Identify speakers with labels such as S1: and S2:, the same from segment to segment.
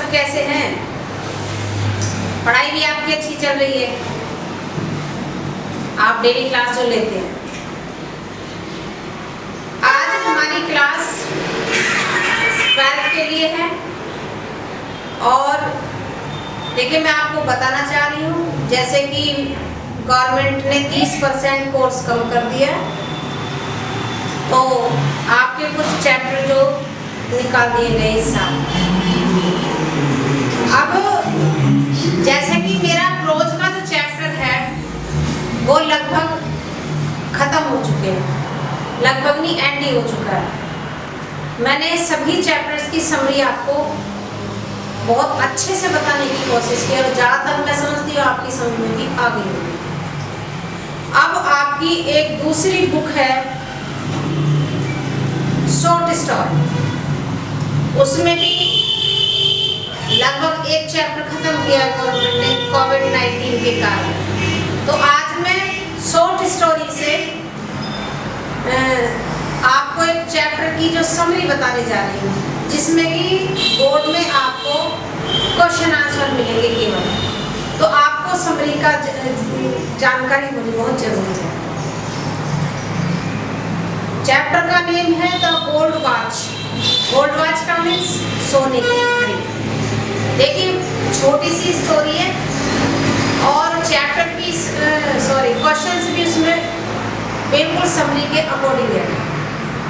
S1: सब कैसे हैं? पढ़ाई भी आपकी अच्छी चल रही है? आप डेली क्लास जो लेते हैं। आज हमारी क्लास 12th के लिए है और देखिए मैं आपको बताना चाह रही हूँ, जैसे कि गवर्नमेंट ने 30% कोर्स कम कर दिया है, तो आपके कुछ चैप्टर जो निकाल दिए गए इस साल। अब जैसे कि मेरा प्रोज का जो चैप्टर है वो लगभग खत्म हो चुके हैं, लगभग नहीं एंड ही हो चुका है। मैंने सभी चैप्टर्स की समरी आपको बहुत अच्छे से बताने की कोशिश की और ज़्यादातर मैं समझती हूँ आपकी समझ में भी आ गई होगी। अब आपकी एक दूसरी बुक है शॉर्ट स्टोरी, उसमें भी लगभग एक चैप्टर खत्म किया गवर्नमेंट ने कोविड-19 के कारण। तो आज मैं शॉर्ट स्टोरी से आपको एक चैप्टर की जो समरी बताने जा रही हूँ, जिसमें कि बोर्ड में आपको क्वेश्चन आंसर मिलेंगे केवल, तो आपको समरी का जानकारी होनी बहुत जरूरी है। चैप्टर का नेम है the gold watch. Gold watch का मीन्स सोने की घड़ी। देखिए छोटी सी स्टोरी है और चैप्टर भी क्वेश्चंस भी उसमें बिल्कुल समरी के अकॉर्डिंग है।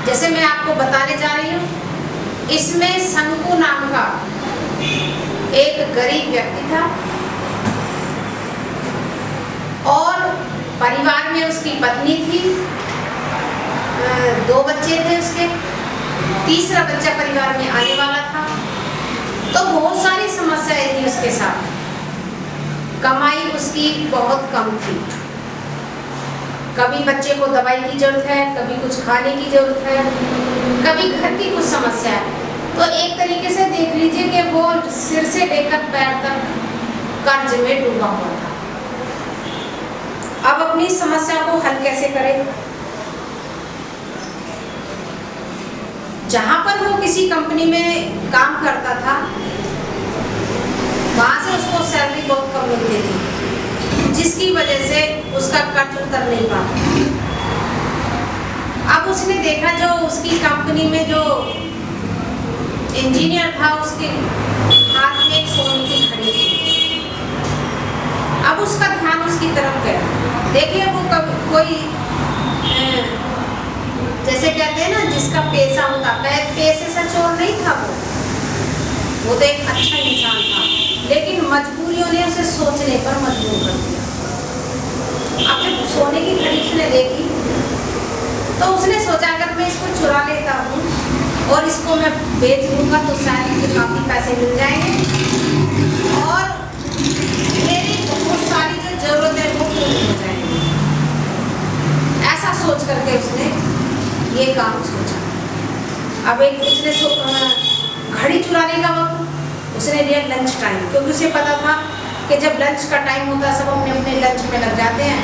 S1: जैसे मैं आपको बताने जा रही हूँ, इसमें शंकु नाम का एक गरीब व्यक्ति था और परिवार में उसकी पत्नी थी, 2 बच्चे थे उसके, तीसरा बच्चा परिवार में आने वाला था। तो बहुत सारी समस्याएं थी उसके साथ, कमाई उसकी बहुत कम थी, कभी बच्चे को दवाई की जरूरत है, कभी कुछ खाने की जरूरत है, कभी घर की कुछ समस्या है। तो एक तरीके से देख लीजिए कि वो सिर से लेकर पैर तक कर्ज में डूबा हुआ था। अब अपनी समस्या को हल कैसे करें? जहां पर वो किसी कंपनी में काम करता था, वहां से उसको सैलरी बहुत कम मिलती थी, जिसकी वजह से उसका कर्ज उतर नहीं पाता। अब उसने देखा जो उसकी कंपनी में जो इंजीनियर था, उसके हाथ में एक सोने की घड़ी थी। अब उसका ध्यान उसकी तरफ गया। देखिए वो कोई जैसे कहते हैं ना, जिसका पैसा होता है, पैसे से चोर नहीं था वो तो एक अच्छा इंसान था, लेकिन मजबूरियों ने उसे सोचने पर मजबूर कर दिया। अब जब सोने की घड़ी उसने देखी तो उसने सोचा अगर मैं इसको चुरा लेता हूँ और इसको मैं बेच दूंगा तो शायद मुझे काफ़ी पैसे मिल जाएंगे और मेरी बहुत सारी जो जरूरत है वो पूरी हो जाएगी। ऐसा सोच करके उसने ये काम सोचा। अब एक उसने घड़ी चुराने का वक्त उसने लिया लंच टाइम, क्योंकि उसे पता था कि जब लंच का टाइम होता है सब अपने अपने लंच में लग जाते हैं,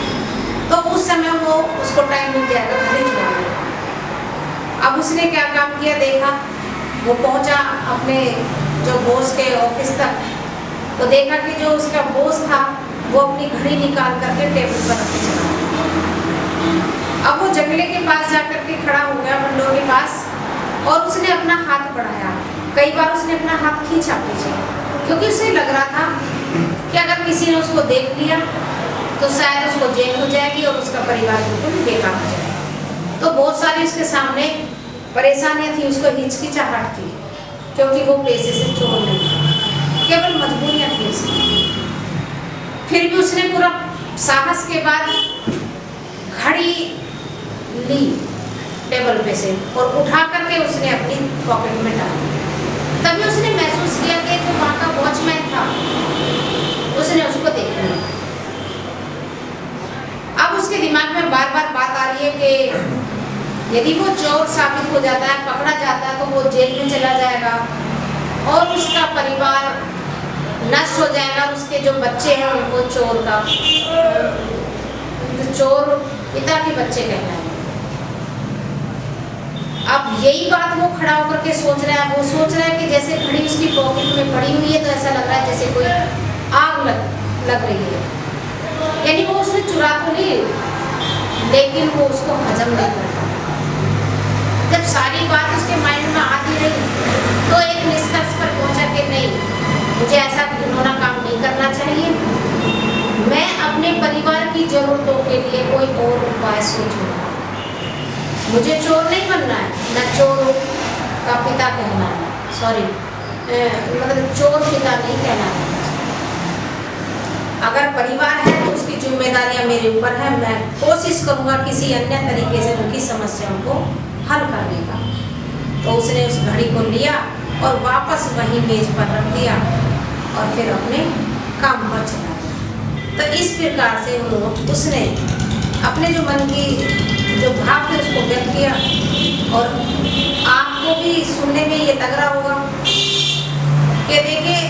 S1: तो उस समय वो उसको टाइम मिल जाएगा घड़ी चुराने का। अब उसने क्या काम किया, देखा वो पहुंचा अपने जो बॉस के ऑफिस तक, तो देखा कि जो उसका बॉस था वो अपनी घड़ी निकाल करके टेबल पर रख के चला। अब वो जंगले के पास जाकर के खड़ा हो गया, बंडों के पास, और उसने अपना हाथ बढ़ाया। कई बार उसने अपना हाथ खींचा पीछे, क्योंकि उसे लग रहा था कि अगर किसी ने उसको देख लिया तो शायद उसको जेल हो जाएगी और उसका परिवार बिल्कुल बेकार हो जाएगा। तो बहुत सारी उसके सामने परेशानियां थी, उसको हिचकिचाहट थी, क्योंकि वो पैसे से चोर नहीं था, केवल मजबूरियां थी उसकी। फिर भी उसने पूरा साहस के बाद घड़ी ली टेबल पे से और उठा करके उसने अपनी पॉकेट में डाली। तभी उसने महसूस किया कि जो वहाँ का वॉचमैन था उसने उसको देख लिया। अब उसके दिमाग में बार बार बात आ रही है कि यदि वो चोर साबित हो जाता है, पकड़ा जाता है, तो वो जेल में चला जाएगा और उसका परिवार नष्ट हो जाएगा और उसके जो बच्चे हैं उनको चोर का चोर पिता के बच्चे कहलाएंगे। अब यही बात वो खड़ा होकर के सोच रहा है, वो सोच रहा है कि जैसे घड़ी उसकी पॉकेट में पड़ी हुई है तो ऐसा लग रहा है जैसे कोई आग लग रही है। यानी वो उसने चुरा तो नहीं, लेकिन वो उसको हजम नहीं करता। जब सारी बात उसके माइंड में आती रही तो एक निष्कर्ष पर पहुंचा कि नहीं, मुझे ऐसा घिनौना काम नहीं करना चाहिए। मैं अपने परिवार की जरूरतों के लिए कोई और उपाय सोचूंगा। मुझे चोर नहीं बनना है, न चोर का पिता कहना है, सॉरी मतलब चोर पिता नहीं कहना है। अगर परिवार है तो उसकी जिम्मेदारियां मेरे ऊपर है। मैं कोशिश करूंगा किसी अन्य तरीके से उनकी समस्याओं को हल करने का। तो उसने उस घड़ी को लिया और वापस वही मेज पर रख दिया और फिर अपने काम पर चला गया। तो इस प्रकार से उसने अपने जो मन की जो भाव थे उसको व्यक्त किया। और आपको भी सुनने में ये लग रहा होगा कि देखिए,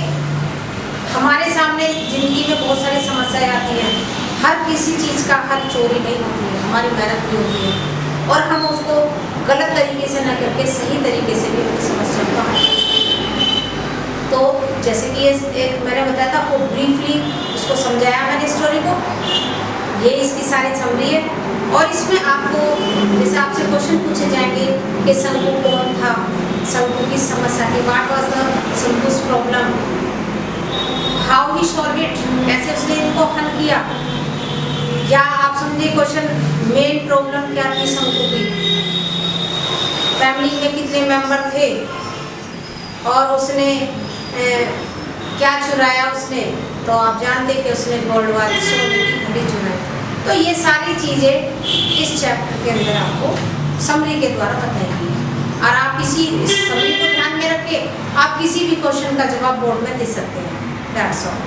S1: हमारे सामने जिंदगी में बहुत सारी समस्याएं आती हैं। हर किसी चीज़ का हल चोरी नहीं होती है, हमारी मेहनत भी होती है और हम उसको गलत तरीके से न करके सही तरीके से भी अपनी समस्या को हल कर सकते हैं। तो जैसे कि एक मैंने बताया था, वो ब्रीफली उसको समझाया मैंने स्टोरी को। ये इसकी सारी समरी है। और इसमें आपको जैसे आपसे क्वेश्चन पूछे जाएंगे कि शंकु कौन था, शंकु की समस्या थी, व्हाट वाज द शंकु's problem, how he solve it, कैसे उसने इनको हल किया। या आप समझिए क्वेश्चन, मेन प्रॉब्लम क्या थी शंकु की, फैमिली में कितने मेंबर थे और उसने क्या चुराया उसने। तो आप जानते कि उसने गोल्ड वाली सोने की घड़ी चुराई। तो ये सारी चीज़ें इस चैप्टर के अंदर आपको समरी के द्वारा बताएंगी। और आप इसी समरी को ध्यान में रख के आप किसी भी क्वेश्चन का जवाब बोर्ड में दे सकते हैं। That's all.